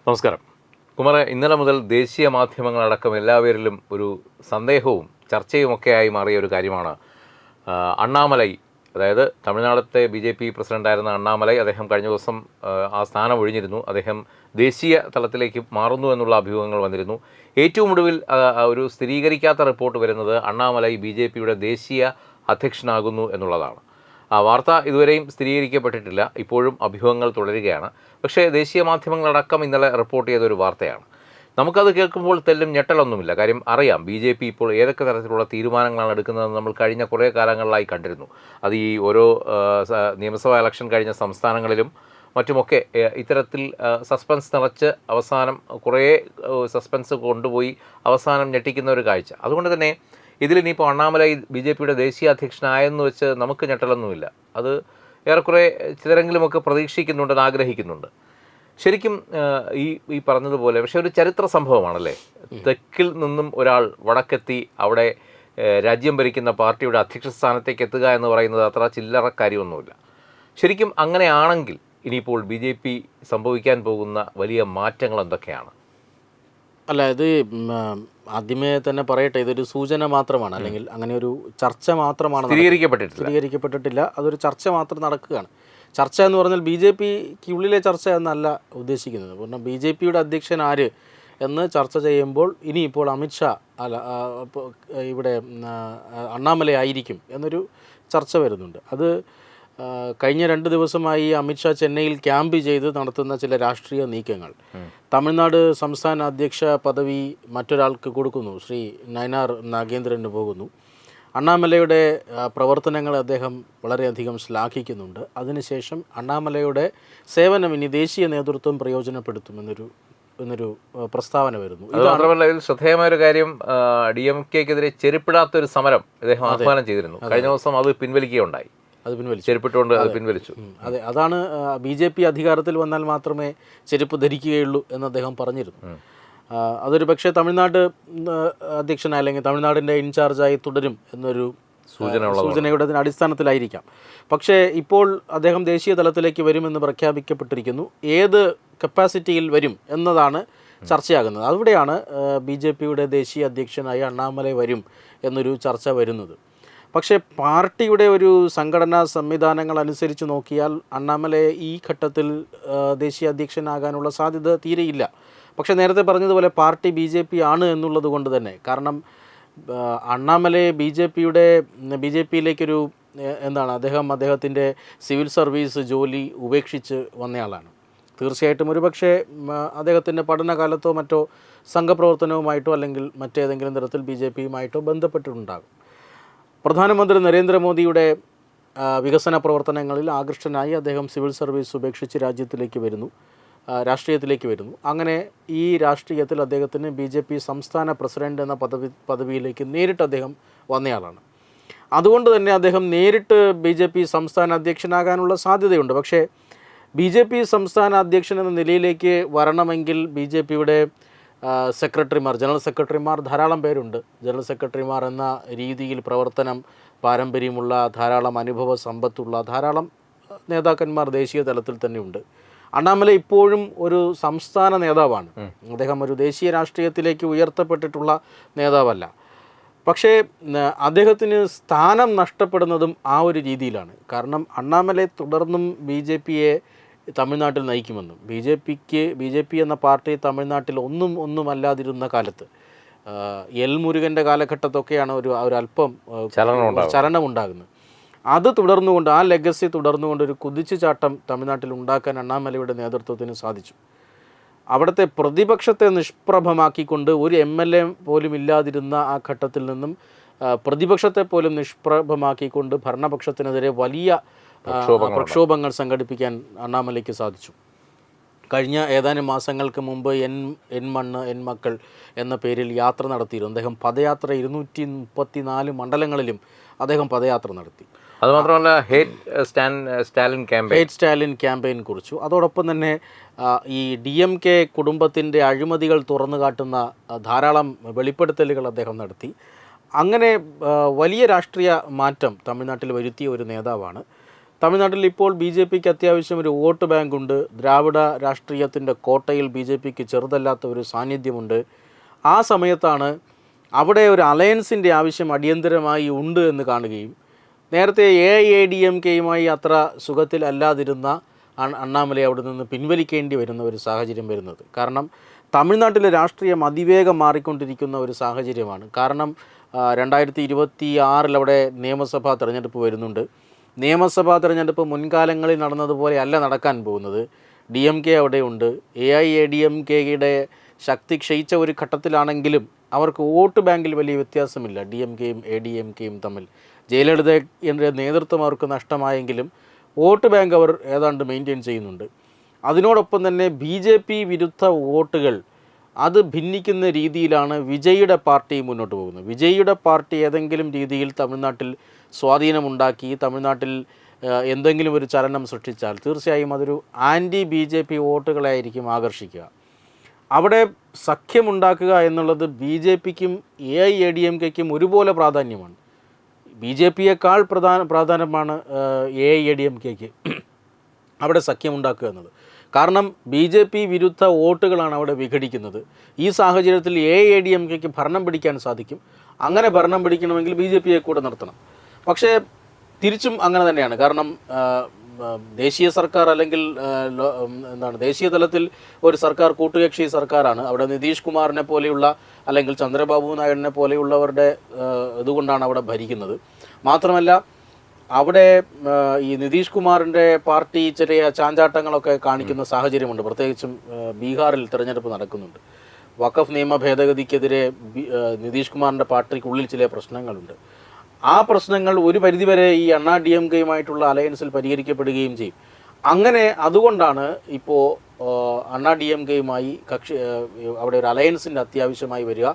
നമസ്കാരം കുമാറെ. ഇന്നലെ മുതൽ ദേശീയ മാധ്യമങ്ങളടക്കം എല്ലാവരിലും ഒരു സന്ദേഹവും ചർച്ചയുമൊക്കെയായി മാറിയ ഒരു കാര്യമാണ് അണ്ണാമലൈ. അതായത് തമിഴ്നാടത്തെ BJP പ്രസിഡൻ്റായിരുന്ന അണ്ണാമലൈ, അദ്ദേഹം കഴിഞ്ഞ ദിവസം ആ സ്ഥാനം ഒഴിഞ്ഞിരുന്നു. അദ്ദേഹം ദേശീയ തലത്തിലേക്ക് മാറുന്നു എന്നുള്ള അഭ്യൂഹങ്ങൾ വന്നിരുന്നു. ഏറ്റവും ഒടുവിൽ ഒരു സ്ഥിരീകരിക്കാത്ത റിപ്പോർട്ട് വരുന്നത് അണ്ണാമലൈ BJPയുടെ ദേശീയ അധ്യക്ഷനാകുന്നു എന്നുള്ളതാണ്. ആ വാർത്ത ഇതുവരെയും സ്ഥിരീകരിക്കപ്പെട്ടിട്ടില്ല. ഇപ്പോഴും അഭ്യൂഹങ്ങൾ തുടരുകയാണ്. പക്ഷേ ദേശീയ മാധ്യമങ്ങളടക്കം ഇന്നലെ റിപ്പോർട്ട് ചെയ്തൊരു വാർത്തയാണ്. നമുക്കത് കേൾക്കുമ്പോൾ തെല്ലും ഞെട്ടലൊന്നുമില്ല. കാര്യം അറിയാം BJP ഇപ്പോൾ ഏതൊക്കെ തരത്തിലുള്ള തീരുമാനങ്ങളാണ് എടുക്കുന്നതെന്ന് നമ്മൾ കഴിഞ്ഞ കുറേ കാലങ്ങളിലായി കണ്ടിരുന്നു. അത് ഈ ഓരോ നിയമസഭാ ഇലക്ഷൻ കഴിഞ്ഞ സംസ്ഥാനങ്ങളിലും മറ്റുമൊക്കെ ഇത്തരത്തിൽ സസ്പെൻസ് നിറച്ച് അവസാനം കുറേ സസ്പെൻസ് കൊണ്ടുപോയി അവസാനം ഞെട്ടിക്കുന്ന ഒരു കാഴ്ച. അതുകൊണ്ട് തന്നെ ഇതിലിനിയിപ്പോൾ അണ്ണാമലൈ BJPയുടെ ദേശീയ അധ്യക്ഷനായെന്ന് വെച്ച് നമുക്ക് ഞെട്ടലൊന്നുമില്ല. അത് ഏറെക്കുറെ ചിലരെങ്കിലുമൊക്കെ പ്രതീക്ഷിക്കുന്നുണ്ടെന്ന് ആഗ്രഹിക്കുന്നുണ്ട്. ശരിക്കും ഈ പറഞ്ഞതുപോലെ പക്ഷേ ഒരു ചരിത്ര സംഭവമാണല്ലേ. തെക്കിൽ നിന്നും ഒരാൾ വടക്കെത്തി അവിടെ രാജ്യം ഭരിക്കുന്ന പാർട്ടിയുടെ അധ്യക്ഷ സ്ഥാനത്തേക്ക് എത്തുക എന്ന് പറയുന്നത് അത്ര ചില്ലറ കാര്യമൊന്നുമില്ല. ശരിക്കും അങ്ങനെയാണെങ്കിൽ ഇനിയിപ്പോൾ BJP സംഭവിക്കാൻ പോകുന്ന വലിയ മാറ്റങ്ങൾ എന്തൊക്കെയാണ്? അല്ല, ഇത് ആദ്യമേ തന്നെ പറയട്ടെ, ഇതൊരു സൂചന മാത്രമാണ്, അല്ലെങ്കിൽ അങ്ങനെ ഒരു ചർച്ച മാത്രമാണ്, സ്ഥിരീകരിക്കപ്പെട്ടിട്ടില്ല. അതൊരു ചർച്ച മാത്രം നടക്കുകയാണ്. ചർച്ച എന്ന് പറഞ്ഞാൽ BJPക്കുള്ളിലെ ചർച്ച എന്നല്ല ഉദ്ദേശിക്കുന്നത്. കാരണം BJPയുടെ അധ്യക്ഷൻ ആര് എന്ന് ചർച്ച ചെയ്യുമ്പോൾ ഇനിയിപ്പോൾ അമിത്ഷാ ഇവിടെ അണ്ണാമലൈ ആയിരിക്കും എന്നൊരു ചർച്ച വരുന്നുണ്ട്. അത് കഴിഞ്ഞ 2 ദിവസമായി അമിത്ഷാ ചെന്നൈയിൽ ക്യാമ്പ് ചെയ്ത് നടത്തുന്ന ചില രാഷ്ട്രീയ നീക്കങ്ങൾ. തമിഴ്നാട് സംസ്ഥാന അധ്യക്ഷ പദവി മറ്റൊരാൾക്ക് കൊടുക്കുന്നു, ശ്രീ നയനാർ നാഗേന്ദ്രന് പോകുന്നു. അണ്ണാമലൈയുടെ പ്രവർത്തനങ്ങൾ അദ്ദേഹം വളരെയധികം ശ്ലാഘിക്കുന്നുണ്ട്. അതിനുശേഷം അണ്ണാമലൈയുടെ സേവനം ഇനി ദേശീയ നേതൃത്വം പ്രയോജനപ്പെടുത്തുമെന്നൊരു പ്രസ്താവന വരുന്നു. ഇത് മാത്രമല്ല, ഇതിൽ ശ്രദ്ധേയമായൊരു കാര്യം, DMKക്കെതിരെ ചെരുപ്പിടാത്തൊരു സമരം അദ്ദേഹം ആഹ്വാനം ചെയ്തിരുന്നു. കഴിഞ്ഞ ദിവസം അത് പിൻവലിക്കുകയുണ്ടായി. ചെരുപ്പിട്ടുകൊണ്ട് അത് പിൻവലിച്ചു. അതെ, അതാണ് BJP അധികാരത്തിൽ വന്നാൽ മാത്രമേ ചെരുപ്പ് ധരിക്കുകയുള്ളൂ എന്ന് അദ്ദേഹം പറഞ്ഞിരുന്നു. അതൊരു പക്ഷേ തമിഴ്നാട് അധ്യക്ഷനായി അല്ലെങ്കിൽ തമിഴ്നാടിൻ്റെ ഇൻചാർജായി തുടരും എന്നൊരു സൂചനയുടെ അടിസ്ഥാനത്തിലായിരിക്കാം. പക്ഷേ ഇപ്പോൾ അദ്ദേഹം ദേശീയ തലത്തിലേക്ക് വരുമെന്ന് പ്രഖ്യാപിക്കപ്പെട്ടിരിക്കുന്നു. ഏത് കപ്പാസിറ്റിയിൽ വരും എന്നതാണ് ചർച്ചയാകുന്നത്. അവിടെയാണ് BJPയുടെ ദേശീയ അധ്യക്ഷനായി അണ്ണാമലൈ വരും എന്നൊരു ചർച്ച വരുന്നത്. പക്ഷേ പാർട്ടിയുടെ ഒരു സംഘടനാ സംവിധാനങ്ങൾ അനുസരിച്ച് നോക്കിയാൽ അണ്ണാമലൈ ഈ ഘട്ടത്തിൽ ദേശീയ അധ്യക്ഷനാകാനുള്ള സാധ്യത തീരെയില്ല. പക്ഷേ നേരത്തെ പറഞ്ഞതുപോലെ പാർട്ടി BJP ആണ് എന്നുള്ളത് കൊണ്ട് തന്നെ, കാരണം അണ്ണാമലൈ BJPയിലേക്കൊരു അദ്ദേഹത്തിൻ്റെ സിവിൽ സർവീസ് ജോലി ഉപേക്ഷിച്ച് വന്നയാളാണ്. തീർച്ചയായിട്ടും ഒരു പക്ഷേ അദ്ദേഹത്തിൻ്റെ പഠനകാലത്തോ മറ്റോ സംഘപ്രവർത്തനവുമായിട്ടോ അല്ലെങ്കിൽ മറ്റേതെങ്കിലും തരത്തിൽ BJPയുമായിട്ടോ ബന്ധപ്പെട്ടിട്ടുണ്ടാകും. പ്രധാനമന്ത്രി നരേന്ദ്രമോദിയുടെ വികസന പ്രവർത്തനങ്ങളിൽ ആകൃഷ്ടനായി അദ്ദേഹം സിവിൽ സർവീസ് ഉപേക്ഷിച്ച് രാഷ്ട്രീയത്തിലേക്ക് വരുന്നു. അങ്ങനെ ഈ രാഷ്ട്രീയത്തിൽ അദ്ദേഹത്തിന് BJP സംസ്ഥാന പ്രസിഡന്റ് എന്ന പദവിയിലേക്ക് നേരിട്ട് അദ്ദേഹം വന്നയാളാണ്. അതുകൊണ്ട് തന്നെ അദ്ദേഹം നേരിട്ട് BJP സംസ്ഥാന അധ്യക്ഷനാകാനുള്ള സാധ്യതയുണ്ട്. പക്ഷേ BJP സംസ്ഥാന അധ്യക്ഷൻ എന്ന നിലയിലേക്ക് വരണമെങ്കിൽ BJPയുടെ ജനറൽ സെക്രട്ടറിമാർ ധാരാളം പേരുണ്ട്. ജനറൽ സെക്രട്ടറിമാർ എന്ന രീതിയിൽ പ്രവർത്തനം പാരമ്പര്യമുള്ള, ധാരാളം അനുഭവ സമ്പത്തുള്ള ധാരാളം നേതാക്കന്മാർ ദേശീയ തലത്തിൽ തന്നെയുണ്ട്. അണ്ണാമലൈ ഇപ്പോഴും ഒരു സംസ്ഥാന നേതാവാണ്. അദ്ദേഹം ഒരു ദേശീയ രാഷ്ട്രീയത്തിലേക്ക് ഉയർത്തപ്പെട്ടിട്ടുള്ള നേതാവല്ല. പക്ഷേ അദ്ദേഹത്തിന് സ്ഥാനം നഷ്ടപ്പെടുന്നതും ആ ഒരു രീതിയിലാണ്. കാരണം അണ്ണാമലൈ തുടർന്നും BJPയെ തമിഴ്നാട്ടിൽ നയിക്കുമെന്നും BJP എന്ന പാർട്ടി തമിഴ്നാട്ടിൽ ഒന്നുമല്ലാതിരുന്ന കാലത്ത് മുരുകൻ്റെ കാലഘട്ടത്തൊക്കെയാണ് ഒരല്പം ചലനമുണ്ടാകുന്നത്. അത് തുടർന്നുകൊണ്ട്, ആ ലെഗസി തുടർന്നുകൊണ്ട് ഒരു കുതിച്ചുചാട്ടം തമിഴ്നാട്ടിൽ ഉണ്ടാക്കാൻ അണ്ണാമലൈയുടെ നേതൃത്വത്തിന് സാധിച്ചു. അവിടുത്തെ പ്രതിപക്ഷത്തെ നിഷ്പ്രഭമാക്കിക്കൊണ്ട് ഒരു MLA പോലും ഇല്ലാതിരുന്ന ആ ഘട്ടത്തിൽ നിന്നും പ്രതിപക്ഷത്തെ പോലും നിഷ്പ്രഭമാക്കിക്കൊണ്ട് ഭരണപക്ഷത്തിനെതിരെ വലിയ പ്രക്ഷോഭങ്ങൾ സംഘടിപ്പിക്കാൻ അണ്ണാമലൈക്ക് സാധിച്ചു. കഴിഞ്ഞ ഏതാനും മാസങ്ങൾക്ക് മുമ്പ് എൻ മണ്ണ് എൻ മക്കൾ എന്ന പേരിൽ യാത്ര നടത്തിയിരുന്നു. അദ്ദേഹം പദയാത്ര 234 മണ്ഡലങ്ങളിലും അദ്ദേഹം പദയാത്ര നടത്തി. അതുമാത്രമല്ല, ഹേറ്റ് സ്റ്റാലിൻ ക്യാമ്പയിൻ കുറിച്ചു. അതോടൊപ്പം തന്നെ ഈ DMK കുടുംബത്തിൻ്റെ അഴിമതികൾ തുറന്നു കാട്ടുന്ന ധാരാളം വെളിപ്പെടുത്തലുകൾ അദ്ദേഹം നടത്തി. അങ്ങനെ വലിയ രാഷ്ട്രീയ മാറ്റം തമിഴ്നാട്ടിൽ വരുത്തിയ ഒരു നേതാവാണ്. തമിഴ്നാട്ടിൽ ഇപ്പോൾ ബി ജെ പിക്ക് അത്യാവശ്യം ഒരു വോട്ട് ബാങ്കുണ്ട്. ദ്രാവിഡ രാഷ്ട്രീയത്തിൻ്റെ കോട്ടയിൽ ബി ജെ പിക്ക് ചെറുതല്ലാത്ത ഒരു സാന്നിധ്യമുണ്ട്. ആ സമയത്താണ് അവിടെ ഒരു അലയൻസിൻ്റെ ആവശ്യം അടിയന്തരമായി ഉണ്ട് എന്ന് കാണുകയും നേരത്തെ AIADMKയുമായി അത്ര സുഖത്തിലല്ലാതിരുന്ന അണ്ണാമലൈ അവിടെ നിന്ന് പിൻവലിക്കേണ്ടി വരുന്ന ഒരു സാഹചര്യം വരുന്നത്. കാരണം തമിഴ്നാട്ടിലെ രാഷ്ട്രീയം അതിവേഗം മാറിക്കൊണ്ടിരിക്കുന്ന ഒരു സാഹചര്യമാണ്. കാരണം 2026 അവിടെ നിയമസഭാ തെരഞ്ഞെടുപ്പ് വരുന്നുണ്ട്. നിയമസഭാ തെരഞ്ഞെടുപ്പ് മുൻകാലങ്ങളിൽ നടന്നതുപോലെ അല്ല നടക്കാൻ പോകുന്നത്. DMK അവിടെയുണ്ട്. AIADMKയുടെ ശക്തി ക്ഷയിച്ച ഒരു ഘട്ടത്തിലാണെങ്കിലും അവർക്ക് വോട്ട് ബാങ്കിൽ വലിയ വ്യത്യാസമില്ല DMKയും ADMKയും തമ്മിൽ. ജയലളിതയുടെ നേതൃത്വം അവർക്ക് നഷ്ടമായെങ്കിലും വോട്ട് ബാങ്ക് അവർ ഏതാണ്ട് മെയിൻറ്റെയിൻ ചെയ്യുന്നുണ്ട്. അതിനോടൊപ്പം തന്നെ BJP വിരുദ്ധ വോട്ടുകൾ അത് ഭിന്നിക്കുന്ന രീതിയിലാണ് വിജയിയുടെ പാർട്ടി മുന്നോട്ട് പോകുന്നത്. വിജയിയുടെ പാർട്ടി ഏതെങ്കിലും രീതിയിൽ തമിഴ്നാട്ടിൽ സ്വാധീനമുണ്ടാക്കി തമിഴ്നാട്ടിൽ എന്തെങ്കിലും ഒരു ചലനം സൃഷ്ടിച്ചാൽ തീർച്ചയായും അതൊരു ആൻറ്റി BJP വോട്ടുകളായിരിക്കും ആകർഷിക്കുക. അവിടെ സഖ്യമുണ്ടാക്കുക എന്നുള്ളത് BJPക്കും AIADMKയ്ക്കും ഒരുപോലെ പ്രാധാന്യമാണ്. BJPയേക്കാൾ പ്രാധാന്യമാണ് AIADMKയ്ക്ക് അവിടെ സഖ്യമുണ്ടാക്കുക എന്നത്. കാരണം BJP വിരുദ്ധ വോട്ടുകളാണ് അവിടെ വിഘടിക്കുന്നത്. ഈ സാഹചര്യത്തിൽ AIADMKയ്ക്ക് ഭരണം പിടിക്കാൻ സാധിക്കും. അങ്ങനെ ഭരണം പിടിക്കണമെങ്കിൽ BJPയെ കൂടെ നിർത്തണം. പക്ഷേ തിരിച്ചും അങ്ങനെ തന്നെയാണ്. കാരണം ദേശീയ സർക്കാർ അല്ലെങ്കിൽ ദേശീയ തലത്തിൽ ഒരു സർക്കാർ കൂട്ടുകക്ഷി സർക്കാരാണ്. അവിടെ നിതീഷ് കുമാറിനെ പോലെയുള്ള അല്ലെങ്കിൽ ചന്ദ്രബാബു നായിഡുവിനെ പോലെയുള്ളവരുടെ ഇതുകൊണ്ടാണ് അവിടെ ഭരിക്കുന്നത്. മാത്രമല്ല അവിടെ ഈ നിതീഷ് കുമാറിൻ്റെ പാർട്ടി ചെറിയ ചാഞ്ചാട്ടങ്ങളൊക്കെ കാണിക്കുന്ന സാഹചര്യമുണ്ട്. പ്രത്യേകിച്ചും ബീഹാറിൽ തിരഞ്ഞെടുപ്പ് നടക്കുന്നുണ്ട്. വഖഫ് നിയമ ഭേദഗതിക്കെതിരെ നിതീഷ് കുമാറിൻ്റെ പാർട്ടിക്കുള്ളിൽ ചില പ്രശ്നങ്ങളുണ്ട്. ആ പ്രശ്നങ്ങൾ ഒരു പരിധിവരെ ഈ അണ്ണാ DMKയുമായിട്ടുള്ള അലയൻസിൽ പരിഹരിക്കപ്പെടുകയും ചെയ്യും. അങ്ങനെ അതുകൊണ്ടാണ് ഇപ്പോൾ അണ്ണാ DMKയുമായി അവിടെ ഒരു അലയൻസിൻ്റെ അത്യാവശ്യമായി വരിക.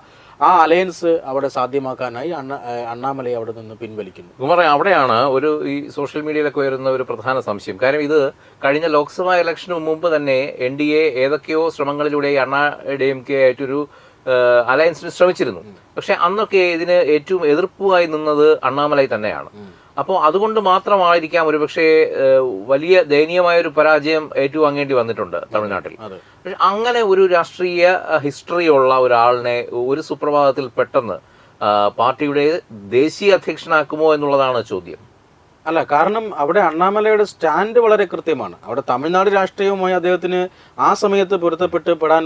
ആ അലയൻസ് അവിടെ സാധ്യമാക്കാനായി അണ്ണാമലൈ അവിടെ നിന്ന് പിൻവലിക്കുന്നു. കുമാർ, അവിടെയാണ് ഒരു ഈ സോഷ്യൽ മീഡിയയിലൊക്കെ വരുന്ന ഒരു പ്രധാന സംശയം. കാര്യം ഇത് കഴിഞ്ഞ ലോക്സഭാ ഇലക്ഷന് മുമ്പ് തന്നെ NDA ഏതൊക്കെയോ ശ്രമങ്ങളിലൂടെ അണ്ണാ DMK ആയിട്ടൊരു അലയൻസിന് ശ്രമിച്ചിരുന്നു. പക്ഷെ അന്നൊക്കെ ഇതിന് ഏറ്റവും എതിർപ്പുമായി നിന്നത് അണ്ണാമലൈ തന്നെയാണ്. അപ്പോൾ അതുകൊണ്ട് മാത്രമായിരിക്കാം ഒരുപക്ഷെ വലിയ ദയനീയമായൊരു പരാജയം ഏറ്റുവാങ്ങേണ്ടി വന്നിട്ടുണ്ട് തമിഴ്നാട്ടിൽ. പക്ഷെ അങ്ങനെ ഒരു രാഷ്ട്രീയ ഹിസ്റ്ററി ഉള്ള ഒരാളിനെ ഒരു സുപ്രഭാതത്തിൽ പെട്ടെന്ന് പാർട്ടിയുടെ ദേശീയ അധ്യക്ഷനാക്കുമോ എന്നുള്ളതാണ് ചോദ്യം. അല്ല, കാരണം അവിടെ അണ്ണാമലയുടെ സ്റ്റാൻഡ് വളരെ കൃത്യമാണ്. അവിടെ തമിഴ്നാട് രാഷ്ട്രീയവുമായി അദ്ദേഹത്തിന് ആ സമയത്ത് പൊരുത്തപ്പെടാൻ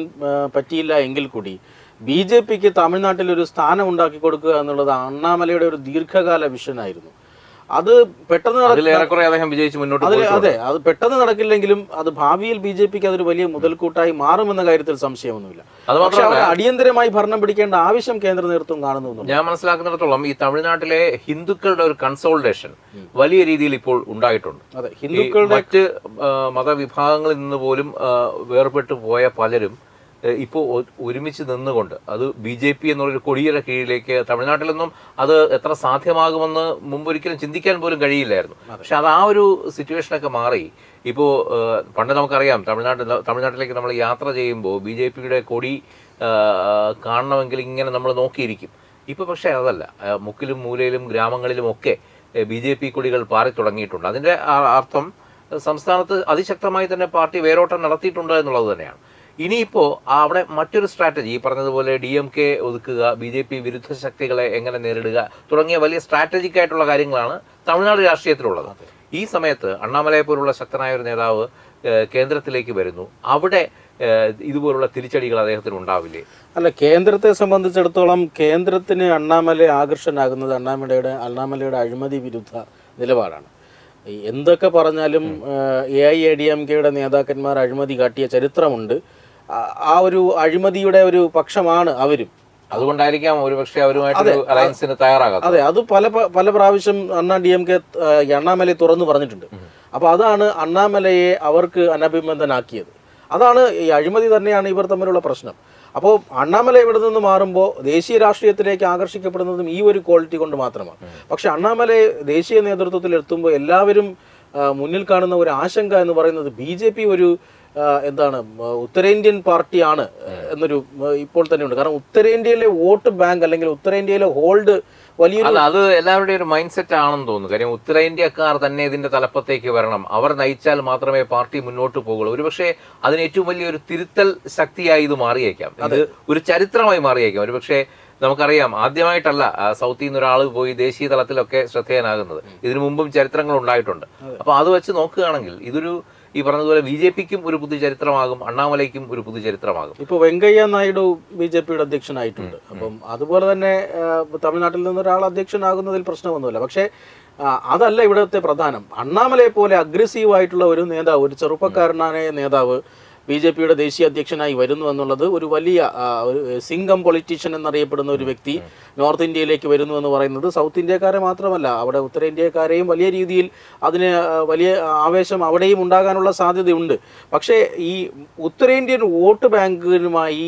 പറ്റിയില്ല എങ്കിൽ കൂടി BJPക്ക് തമിഴ്നാട്ടിൽ ഒരു സ്ഥാനം ഉണ്ടാക്കി കൊടുക്കുക എന്നുള്ളത് അണ്ണാമലയുടെ ഒരു ദീർഘകാല വിഷനായിരുന്നു. അത് പെട്ടെന്ന് അതെ, അത് പെട്ടെന്ന് നടക്കില്ലെങ്കിലും അത് ഭാവിയിൽ BJPക്ക് അതൊരു വലിയ മുതൽക്കൂട്ടായി മാറുമെന്ന കാര്യത്തിൽ സംശയമൊന്നുമില്ല. പക്ഷേ അടിയന്തരമായി ഭരണം പിടിക്കേണ്ട ആവശ്യം കേന്ദ്ര നേതൃത്വം കാണുന്നു. ഞാൻ മനസ്സിലാക്കുന്നിടത്തോളം ഈ തമിഴ്നാട്ടിലെ ഹിന്ദുക്കളുടെ ഒരു കൺസോൾട്ടേഷൻ വലിയ രീതിയിൽ ഇപ്പോൾ ഉണ്ടായിട്ടുണ്ട്. അതെ, ഹിന്ദുക്കളുടെ മറ്റ് മതവിഭാഗങ്ങളിൽ നിന്ന് പോലും വേർപെട്ടു പോയ പലരും ഇപ്പോൾ ഒരുമിച്ച് നിന്നുകൊണ്ട് അത് BJP എന്നുള്ളൊരു കൊടിയുടെ കീഴിലേക്ക് തമിഴ്നാട്ടിലൊന്നും അത് എത്ര സാധ്യമാകുമെന്ന് മുമ്പൊരിക്കലും ചിന്തിക്കാൻ പോലും കഴിയില്ലായിരുന്നു. പക്ഷെ അത് ആ ഒരു സിറ്റുവേഷനൊക്കെ മാറി. ഇപ്പോൾ പണ്ട് നമുക്കറിയാം തമിഴ്നാട്ടിലേക്ക് നമ്മൾ യാത്ര ചെയ്യുമ്പോൾ BJPയുടെ കൊടി കാണണമെങ്കിൽ ഇങ്ങനെ നമ്മൾ നോക്കിയിരിക്കും. ഇപ്പോൾ പക്ഷേ അതല്ല. മുക്കിലും മൂലയിലും ഗ്രാമങ്ങളിലുമൊക്കെ BJP കൊടികൾ പാറി തുടങ്ങിയിട്ടുണ്ട്. അതിൻ്റെ അർത്ഥം സംസ്ഥാനത്ത് അതിശക്തമായി തന്നെ പാർട്ടി വേരോട്ടം നടത്തിയിട്ടുണ്ട് എന്നുള്ളത് തന്നെയാണ്. ഇനിയിപ്പോൾ അവിടെ മറ്റൊരു സ്ട്രാറ്റജി ഈ പറഞ്ഞതുപോലെ DMK ഒതുക്കുക, BJP വിരുദ്ധ ശക്തികളെ എങ്ങനെ നേരിടുക തുടങ്ങിയ വലിയ സ്ട്രാറ്റജിക് ആയിട്ടുള്ള കാര്യങ്ങളാണ് തമിഴ്നാട് രാഷ്ട്രീയത്തിലുള്ളത്. ഈ സമയത്ത് അണ്ണാമലയെ പോലുള്ള ശക്തനായ ഒരു നേതാവ് കേന്ദ്രത്തിലേക്ക് വരുന്നു. അവിടെ ഇതുപോലുള്ള തിരിച്ചടികൾ അദ്ദേഹത്തിന് ഉണ്ടാവില്ലേ? അല്ല, കേന്ദ്രത്തെ സംബന്ധിച്ചിടത്തോളം കേന്ദ്രത്തിന് അണ്ണാമലൈ ആകർഷനാകുന്നത് അണ്ണാമലയുടെ അഴിമതി വിരുദ്ധ നിലപാടാണ്. എന്തൊക്കെ പറഞ്ഞാലും AIADMKയുടെ നേതാക്കന്മാർ അഴിമതി കാട്ടിയ ചരിത്രമുണ്ട്. ആ ഒരു അഴിമതിയുടെ ഒരു പക്ഷമാണ് അവരും. അതുകൊണ്ടായിരിക്കാം ഒരുപക്ഷെ അവരുമായിട്ട് അലയൻസിന് തയ്യാറാകാം. അതെ, അത് പല പ്രാവശ്യം അണ്ണാമലൈ തുറന്നു പറഞ്ഞിട്ടുണ്ട്. അപ്പോൾ അതാണ് അണ്ണാമലയെ അവർക്ക് അനഭിമതനാക്കിയത്. അതാണ് ഈ അഴിമതി തന്നെയാണ് ഇവർ തമ്മിലുള്ള പ്രശ്നം. അപ്പോൾ അണ്ണാമലൈ ഇവിടെ നിന്ന് മാറുമ്പോൾ ദേശീയ രാഷ്ട്രീയത്തിലേക്ക് ആകർഷിക്കപ്പെടുന്നതും ഈ ഒരു ക്വാളിറ്റി കൊണ്ട് മാത്രമാണ്. പക്ഷെ അണ്ണാമലൈ ദേശീയ നേതൃത്വത്തിൽ എത്തുമ്പോൾ എല്ലാവരും മുന്നിൽ കാണുന്ന ഒരു ആശങ്ക എന്ന് പറയുന്നത് BJP ഒരു ഉത്തരേന്ത്യൻ പാർട്ടിയാണ് എന്നൊരു ഇപ്പോൾ തന്നെ ഉണ്ട്. കാരണം ഉത്തരേന്ത്യയിലെ വോട്ട് ബാങ്ക് അല്ലെങ്കിൽ ഉത്തരേന്ത്യയിലെ ഹോൾഡ് വലിയൊരു അല്ല, അത് എല്ലാവരുടെയും ഒരു മൈൻഡ് സെറ്റ് ആണെന്ന് തോന്നുന്നു. കാര്യം ഉത്തരേന്ത്യക്കാർ തന്നെ ഇതിന്റെ തലപ്പത്തേക്ക് വരണം, അവർ നയിച്ചാൽ മാത്രമേ പാർട്ടി മുന്നോട്ട് പോകുള്ളൂ. ഒരുപക്ഷെ അതിന് ഏറ്റവും വലിയൊരു തിരുത്തൽ ശക്തിയായി ഇത് മാറിയേക്കാം, ഇത് ഒരു ചരിത്രമായി മാറിയേക്കാം. ഒരുപക്ഷെ നമുക്കറിയാം, ആദ്യമായിട്ടല്ല സൗത്തിൽ നിന്ന് ഒരാൾ പോയി ദേശീയ തലത്തിലൊക്കെ ശ്രദ്ധേയനാകുന്നത്. ഇതിനു മുമ്പും ചരിത്രങ്ങൾ ഉണ്ടായിട്ടുണ്ട്. അപ്പൊ അത് വെച്ച് നോക്കുകയാണെങ്കിൽ ഇതൊരു ഈ പറഞ്ഞതുപോലെ BJPക്കും ഒരു പുതിയ ചരിത്രമാകും, അണ്ണാമലയ്ക്കും ഒരു പുതിയ ചരിത്രമാകും. ഇപ്പോൾ വെങ്കയ്യ നായിഡു BJPയുടെ അധ്യക്ഷനായിട്ടുണ്ട്. അപ്പം അതുപോലെ തന്നെ തമിഴ്നാട്ടിൽ നിന്ന് ഒരാൾ അധ്യക്ഷനാകുന്നതിൽ പ്രശ്നമൊന്നുമില്ല. പക്ഷേ അതല്ല ഇവിടുത്തെ പ്രധാനം. അണ്ണാമലയെ പോലെ അഗ്രസീവായിട്ടുള്ള ഒരു നേതാവ്, ഒരു ചെറുപ്പക്കാരനായ നേതാവ് BJPയുടെ ദേശീയ അധ്യക്ഷനായി വരുന്നു എന്നുള്ളത് ഒരു വലിയ ഒരു സിംഗം പൊളിറ്റീഷ്യൻ എന്നറിയപ്പെടുന്ന ഒരു വ്യക്തി നോർത്ത് ഇന്ത്യയിലേക്ക് വരുന്നു എന്ന് പറയുന്നത് സൗത്ത് ഇന്ത്യക്കാരെ മാത്രമല്ല, അവിടെ ഉത്തരേന്ത്യക്കാരെയും വലിയ രീതിയിൽ അതിന് വലിയ ആവേശം അവിടെയും ഉണ്ടാകാനുള്ള സാധ്യതയുണ്ട്. പക്ഷേ ഈ ഉത്തരേന്ത്യൻ വോട്ട് ബാങ്കിനുമായി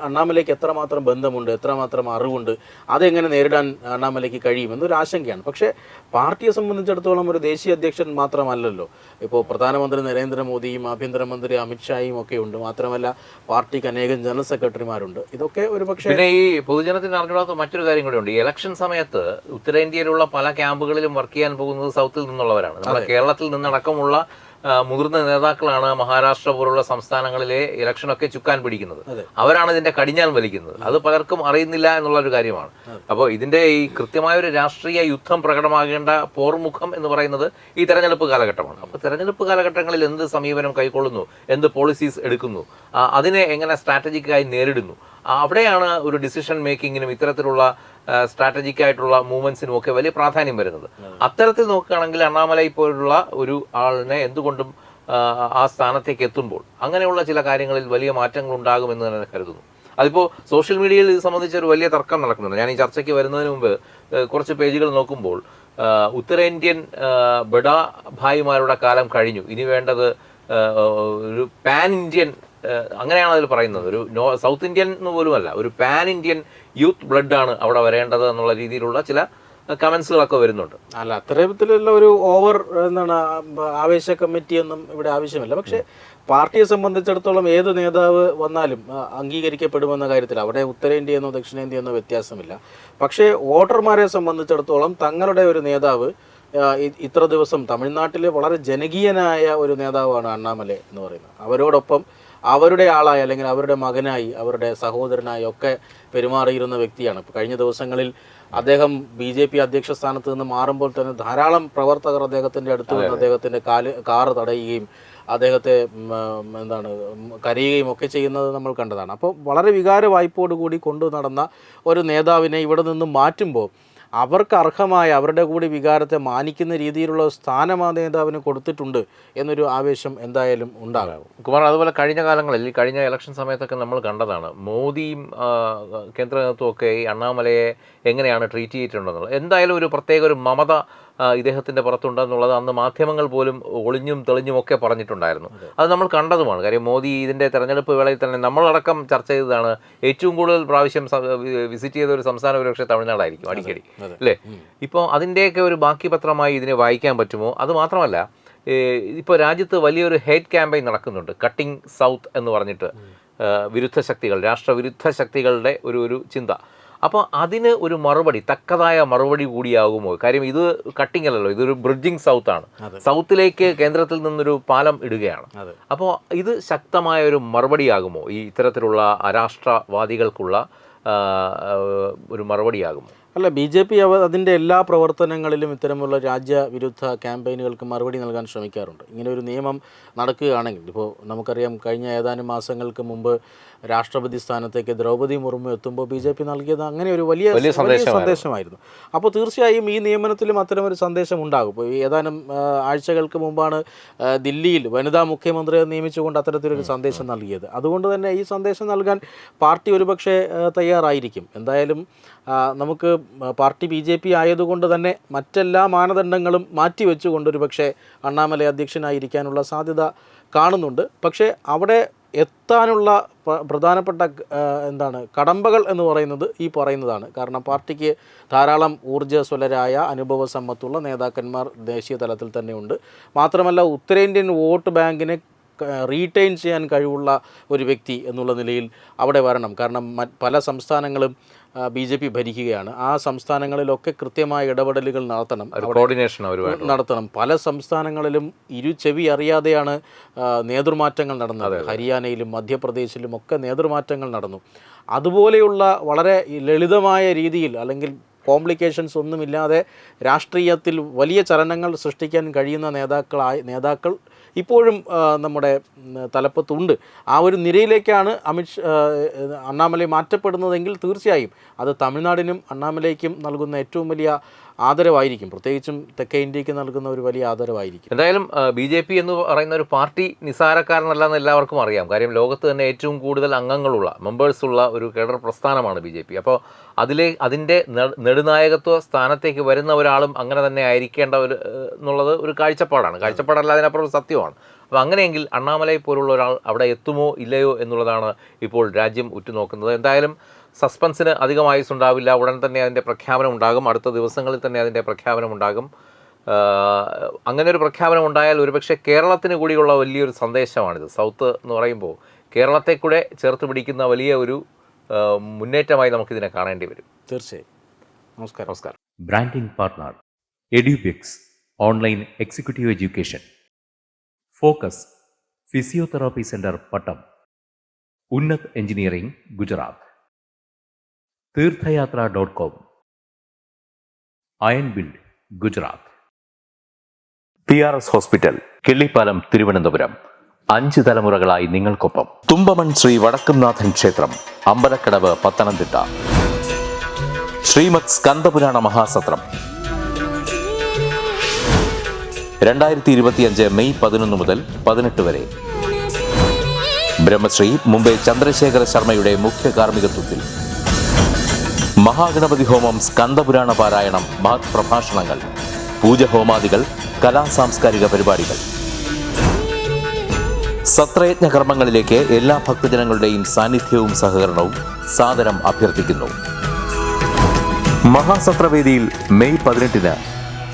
അണ്ണാമലയ്ക്ക് എത്രമാത്രം ബന്ധമുണ്ട്, എത്രമാത്രം അറിവുണ്ട്, അതെങ്ങനെ നേരിടാൻ അണ്ണാമലയ്ക്ക് കഴിയുമെന്നൊരു ആശങ്കയാണ്. പക്ഷേ പാർട്ടിയെ സംബന്ധിച്ചിടത്തോളം ഒരു ദേശീയ അധ്യക്ഷൻ മാത്രമല്ലല്ലോ. ഇപ്പോൾ പ്രധാനമന്ത്രി നരേന്ദ്രമോദിയും ആഭ്യന്തരമന്ത്രി അമിത്ഷായും ഒക്കെ ഉണ്ട്. മാത്രമല്ല പാർട്ടിക്ക് അനേകം ജനറൽ സെക്രട്ടറിമാരുണ്ട്. ഇതൊക്കെ ഒരു പക്ഷേ പിന്നെ ഈ പൊതുജനത്തിന് അറിഞ്ഞുകൂടാത്ത മറ്റൊരു കാര്യം കൂടെ ഉണ്ട്. ഈ ഇലക്ഷൻ സമയത്ത് ഉത്തരേന്ത്യയിലുള്ള പല ക്യാമ്പുകളിലും വർക്ക് ചെയ്യാൻ പോകുന്നത് സൗത്തിൽ നിന്നുള്ളവരാണ്. നമ്മുടെ കേരളത്തിൽ നിന്നടക്കമുള്ള മുതിർന്ന നേതാക്കളാണ് മഹാരാഷ്ട്ര പോലുള്ള സംസ്ഥാനങ്ങളിലെ ഇലക്ഷനൊക്കെ ചുക്കാൻ പിടിക്കുന്നത്. അവരാണ് ഇതിന്റെ കടിഞ്ഞാൻ വലിക്കുന്നത്. അത് പലർക്കും അറിയുന്നില്ല എന്നുള്ളൊരു കാര്യമാണ്. അപ്പോൾ ഇതിന്റെ ഈ കൃത്യമായ ഒരു രാഷ്ട്രീയ യുദ്ധം പ്രകടമാകേണ്ട പോർമുഖം എന്ന് പറയുന്നത് ഈ തെരഞ്ഞെടുപ്പ് കാലഘട്ടമാണ്. അപ്പോൾ തെരഞ്ഞെടുപ്പ് കാലഘട്ടങ്ങളിൽ എന്ത് സമീപനം കൈക്കൊള്ളുന്നു, എന്ത് പോളിസീസ് എടുക്കുന്നു, അതിനെ എങ്ങനെ സ്ട്രാറ്റജിക്കായി നേരിടുന്നു, അവിടെയാണ് ഒരു ഡിസിഷൻ മേക്കിങ്ങിനും ഇത്തരത്തിലുള്ള സ്ട്രാറ്റജിക് ആയിട്ടുള്ള മൂവ്മെന്റ്സിനും ഒക്കെ വലിയ പ്രാധാന്യം വരുന്നത്. അത്തരത്തിൽ നോക്കുകയാണെങ്കിൽ അണ്ണാമലൈ പോലുള്ള ഒരു ആളിനെ എന്തുകൊണ്ടും ആ സ്ഥാനത്തേക്ക് എത്തുമ്പോൾ അങ്ങനെയുള്ള ചില കാര്യങ്ങളിൽ വലിയ മാറ്റങ്ങൾ ഉണ്ടാകുമെന്ന് തന്നെ കരുതുന്നു. അതിപ്പോൾ സോഷ്യൽ മീഡിയയിൽ ഇത് സംബന്ധിച്ച് ഒരു വലിയ തർക്കം നടക്കുന്നുണ്ട്. ഞാൻ ഈ ചർച്ചയ്ക്ക് വരുന്നതിന് മുമ്പ് കുറച്ച് പേജുകൾ നോക്കുമ്പോൾ ഉത്തരേന്ത്യൻ ബഡാ ഭായിമാരുടെ കാലം കഴിഞ്ഞു, ഇനി വേണ്ടത് ഒരു പാൻ ഇന്ത്യൻ, അങ്ങനെയാണ് അതിൽ പറയുന്നത്, ഒരു സൗത്ത് ഇന്ത്യൻ എന്ന് പോലുമല്ല, ഒരു പാൻ ഇന്ത്യൻ യൂത്ത് ബ്ലഡ് ആണ് അവിടെ വരേണ്ടത് എന്നുള്ള രീതിയിലുള്ള ചില കമന്റ്സുകളൊക്കെ വരുന്നുണ്ട്. അല്ല, അത്തരത്തിലുള്ള ഒരു ഓവർ എന്താണ് ആവേശ കമ്മിറ്റിയൊന്നും ഇവിടെ ആവശ്യമില്ല. പക്ഷേ പാർട്ടിയെ സംബന്ധിച്ചിടത്തോളം ഏത് നേതാവ് വന്നാലും അംഗീകരിക്കപ്പെടുമെന്ന കാര്യത്തിൽ അവിടെ ഉത്തരേന്ത്യയെന്നോ ദക്ഷിണേന്ത്യയെന്നോ വ്യത്യാസമില്ല. പക്ഷേ വോട്ടർമാരെ സംബന്ധിച്ചിടത്തോളം തങ്ങളുടെ ഒരു നേതാവ് ഇത്ര ദിവസം തമിഴ്നാട്ടിലെ വളരെ ജനകീയനായ ഒരു നേതാവാണ് അണ്ണാമലൈ എന്ന് പറയുന്നത്. അവരോടൊപ്പം അവരുടെ ആളായി അല്ലെങ്കിൽ അവരുടെ മകനായി അവരുടെ സഹോദരനായി ഒക്കെ പെരുമാറിയിരുന്ന വ്യക്തിയാണ്. ഇപ്പോൾ കഴിഞ്ഞ ദിവസങ്ങളിൽ അദ്ദേഹം BJP അധ്യക്ഷ സ്ഥാനത്ത് നിന്ന് മാറുമ്പോൾ തന്നെ ധാരാളം പ്രവർത്തകർ അദ്ദേഹത്തിൻ്റെ അടുത്ത് വന്ന് അദ്ദേഹത്തിൻ്റെ കാറ് തടയുകയും അദ്ദേഹത്തെ എന്താണ് കരയുകയും ഒക്കെ ചെയ്യുന്നത് നമ്മൾ കണ്ടതാണ്. അപ്പോൾ വളരെ വികാര വായ്പോടുകൂടി കൊണ്ടു നടന്ന ഒരു നേതാവിനെ ഇവിടെ നിന്ന് മാറ്റുമ്പോൾ അവർക്ക് അർഹമായ അവരുടെ കൂടി വികാരത്തെ മാനിക്കുന്ന രീതിയിലുള്ള സ്ഥാനം ആ നേതാവിന് കൊടുത്തിട്ടുണ്ട് എന്നൊരു ആവേശം എന്തായാലും ഉണ്ടാകും. കുമാർ, അതുപോലെ കഴിഞ്ഞ കാലങ്ങളിൽ കഴിഞ്ഞ ഇലക്ഷൻ സമയത്തൊക്കെ നമ്മൾ കണ്ടതാണ് മോദിയും കേന്ദ്ര നേതൃത്വമൊക്കെ ഈ അണ്ണാമലയെ എങ്ങനെയാണ് ട്രീറ്റ് ചെയ്തിട്ടുണ്ടെന്നുള്ളത്. എന്തായാലും ഒരു പ്രത്യേക ഒരു മമത ഇദ്ദേഹത്തിൻ്റെ പുറത്തുണ്ടെന്നുള്ളത് അന്ന് മാധ്യമങ്ങൾ പോലും ഒളിഞ്ഞും തെളിഞ്ഞും ഒക്കെ പറഞ്ഞിട്ടുണ്ടായിരുന്നു. അത് നമ്മൾ കണ്ടതുമാണ്. കാര്യം മോദി ഇതിൻ്റെ തെരഞ്ഞെടുപ്പ് വേളയിൽ തന്നെ നമ്മളടക്കം ചർച്ച ചെയ്തതാണ്, ഏറ്റവും കൂടുതൽ പ്രാവശ്യം വിസിറ്റ് ചെയ്ത ഒരു സംസ്ഥാനം ഒരുപക്ഷെ തമിഴ്നാടായിരിക്കും അടിക്കടി, അല്ലേ? ഇപ്പോൾ അതിൻ്റെയൊക്കെ ഒരു ബാക്കി പത്രമായി ഇതിനെ വായിക്കാൻ പറ്റുമോ? അത് മാത്രമല്ല, ഇപ്പോൾ രാജ്യത്ത് വലിയൊരു ഹേറ്റ് ക്യാമ്പയിൻ നടക്കുന്നുണ്ട്, കട്ടിംഗ് സൗത്ത് എന്ന് പറഞ്ഞിട്ട്, വിരുദ്ധ ശക്തികൾ, രാഷ്ട്രവിരുദ്ധ ശക്തികളുടെ ഒരു ചിന്ത. അപ്പോൾ അതിന് ഒരു മറുപടി, തക്കതായ മറുപടി കൂടിയാകുമോ? കാര്യം ഇത് കട്ടിംഗ് അല്ലല്ലോ, ഇതൊരു ബ്രിഡ്ജിങ് സൗത്താണ്. സൗത്തിലേക്ക് കേന്ദ്രത്തിൽ നിന്നൊരു പാലം ഇടുകയാണ്. അപ്പോൾ ഇത് ശക്തമായ ഒരു മറുപടിയാകുമോ? ഈ ഇത്തരത്തിലുള്ള അരാഷ്ട്രവാദികൾക്കുള്ള ഒരു മറുപടിയാകുമോ? അല്ല, BJP അതിൻ്റെ എല്ലാ പ്രവർത്തനങ്ങളിലും ഇത്തരമുള്ള രാജ്യവിരുദ്ധ ക്യാമ്പയിനുകൾക്ക് മറുപടി നൽകാൻ ശ്രമിക്കാറുണ്ട്. ഇങ്ങനെ ഒരു നിയമം നടക്കുകയാണെങ്കിൽ, ഇപ്പോൾ നമുക്കറിയാം കഴിഞ്ഞ ഏതാനും മാസങ്ങൾക്ക് മുമ്പ് രാഷ്ട്രപതി സ്ഥാനത്തേക്ക് ദ്രൗപദി മുർമു എത്തുമ്പോൾ BJP നൽകിയത് അങ്ങനെ ഒരു വലിയ സന്ദേശമായിരുന്നു. അപ്പോൾ തീർച്ചയായും ഈ നിയമനത്തിലും അത്തരമൊരു സന്ദേശം ഉണ്ടാകും. ഇപ്പോൾ ഏതാനും ആഴ്ചകൾക്ക് മുമ്പാണ് ദില്ലിയിൽ വനിതാ മുഖ്യമന്ത്രിയെ നിയമിച്ചുകൊണ്ട് അത്തരത്തിലൊരു സന്ദേശം നൽകിയത്. അതുകൊണ്ട് തന്നെ ഈ സന്ദേശം നൽകാൻ പാർട്ടി ഒരുപക്ഷെ തയ്യാറായിരിക്കും. എന്തായാലും നമുക്ക് പാർട്ടി BJP ആയതുകൊണ്ട് തന്നെ മറ്റെല്ലാ മാനദണ്ഡങ്ങളും മാറ്റിവെച്ചുകൊണ്ടൊരു പക്ഷേ അണ്ണാമലൈ അധ്യക്ഷനായിരിക്കാനുള്ള സാധ്യത കാണുന്നുണ്ട്. പക്ഷേ അവിടെ എത്താനുള്ള പ്രധാനപ്പെട്ട കടമ്പകൾ എന്ന് പറയുന്നത് ഈ പറയുന്നതാണ്. കാരണം പാർട്ടിക്ക് ധാരാളം ഊർജ്ജസ്വലരായ അനുഭവ സമ്പത്തുള്ള നേതാക്കന്മാർ ദേശീയ തലത്തിൽ തന്നെ ഉണ്ട്. മാത്രമല്ല ഉത്തരേന്ത്യൻ വോട്ട് ബാങ്കിനെ റീറ്റെയിൻ ചെയ്യാൻ കഴിവുള്ള ഒരു വ്യക്തി എന്നുള്ള നിലയിൽ അവിടെ വരണം. കാരണം പല സംസ്ഥാനങ്ങളും BJP ഭരിക്കുകയാണ്. ആ സംസ്ഥാനങ്ങളിലൊക്കെ കൃത്യമായ ഇടപെടലുകൾ നടത്തണം, കോർഡിനേഷൻ നടത്തണം. പല സംസ്ഥാനങ്ങളിലും ചെവി അറിയാതെയാണ് നേതൃമാറ്റങ്ങൾ നടന്നത്. ഹരിയാനയിലും മധ്യപ്രദേശിലും ഒക്കെ നേതൃമാറ്റങ്ങൾ നടന്നു. അതുപോലെയുള്ള വളരെ ലളിതമായ രീതിയിൽ അല്ലെങ്കിൽ കോംപ്ലിക്കേഷൻസ് ഒന്നുമില്ലാതെ രാഷ്ട്രീയത്തിൽ വലിയ ചലനങ്ങൾ സൃഷ്ടിക്കാൻ കഴിയുന്ന നേതാക്കൾ ഇപ്പോഴും നമ്മുടെ തലപ്പത്തുണ്ട്. ആ ഒരു നിരയിലേക്കാണ് അണ്ണാമലൈ മാറ്റപ്പെടുന്നതെങ്കിൽ തീർച്ചയായും അത് തമിഴ്നാടിനും അണ്ണാമലൈക്കും നൽകുന്ന ഏറ്റവും വലിയ ആദരവായിരിക്കും. പ്രത്യേകിച്ചും തെക്കേ ഇന്ത്യക്ക് നൽകുന്ന ഒരു വലിയ ആദരവായിരിക്കും. എന്തായാലും BJP എന്ന് പറയുന്ന ഒരു പാർട്ടി നിസ്സാരക്കാരനല്ല എന്ന് എല്ലാവർക്കും അറിയാം. കാര്യം ലോകത്ത് തന്നെ ഏറ്റവും കൂടുതൽ അംഗങ്ങളുള്ള മെമ്പേഴ്സുള്ള ഒരു കേഡർ പ്രസ്ഥാനമാണ് BJP. അപ്പോൾ അതിൻ്റെ നെടുനായകത്വ സ്ഥാനത്തേക്ക് വരുന്ന ഒരാളും അങ്ങനെ തന്നെ ആയിരിക്കേണ്ട എന്നുള്ളത് ഒരു കാഴ്ചപ്പാടല്ല, അതിനപ്പുറം സത്യമാണ്. അപ്പോൾ അങ്ങനെയെങ്കിൽ അണ്ണാമലൈ പോലുള്ള ഒരാൾ അവിടെ എത്തുമോ ഇല്ലയോ എന്നുള്ളതാണ് ഇപ്പോൾ രാജ്യം ഉറ്റുനോക്കുന്നത്. എന്തായാലും സസ്പെൻസിന് അധികം ആയുസ്സുണ്ടാവില്ല. ഉടൻ തന്നെ അതിൻ്റെ പ്രഖ്യാപനം ഉണ്ടാകും. അടുത്ത ദിവസങ്ങളിൽ തന്നെ അതിൻ്റെ പ്രഖ്യാപനം ഉണ്ടാകും. അങ്ങനെ ഒരു പ്രഖ്യാപനം ഉണ്ടായാൽ ഒരുപക്ഷെ കേരളത്തിന് കൂടിയുള്ള വലിയൊരു സന്ദേശമാണിത്. സൗത്ത് എന്ന് പറയുമ്പോൾ കേരളത്തെ കൂടെ ചേർത്ത് പിടിക്കുന്ന വലിയ ഒരു മുന്നേറ്റമായി നമുക്കിതിനെ കാണേണ്ടി വരും. തീർച്ചയായും. നമസ്കാരം. Branding partner Edubix online executive education. Focus physiotherapy centre Pattom. Unnat engineering Gujarat. തീർത്ഥയാത്ര.com. Iron build Gujarat. PRS hospital, Killipalam, Thiruvananthapuram. 5 തലമുറകളായി നിങ്ങൾക്കൊപ്പം. തുമ്പമൺ ശ്രീ വടക്കുംനാഥൻ ക്ഷേത്രം, അമ്പലക്കടവ്, പത്തനംതിട്ട. ശ്രീമദ് സ്കന്ദപുരാണ മഹാസത്രം 2025 മെയ് 11 മുതൽ 18 വരെ. ബ്രഹ്മശ്രീ മുംബൈ ചന്ദ്രശേഖര ശർമ്മയുടെ മുഖ്യ കാർമ്മികത്വത്തിൽ മഹാഗണപതി ഹോമം, സ്കന്ദപുരാണ പാരായണം, മഹത് പ്രഭാഷണങ്ങൾ, പൂജഹോമാദികൾ, കലാസാംസ്കാരിക പരിപാടികൾ. സത്രയജ്ഞ കർമ്മങ്ങളിലേക്ക് എല്ലാ ഭക്തജനങ്ങളുടെയും സാന്നിധ്യവും സഹകരണവും സാദരം അഭ്യർത്ഥിക്കുന്നു. മഹാസത്രവേദിയിൽ മെയ് 18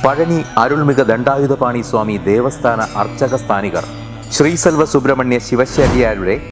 പഴനി അരുൾമിക ദണ്ഡായുധപാണി സ്വാമി ദേവസ്ഥാന അർച്ചക സ്ഥാനികർ ശ്രീസെൽവ സുബ്രഹ്മണ്യ ശിവശാരിയാരുടെ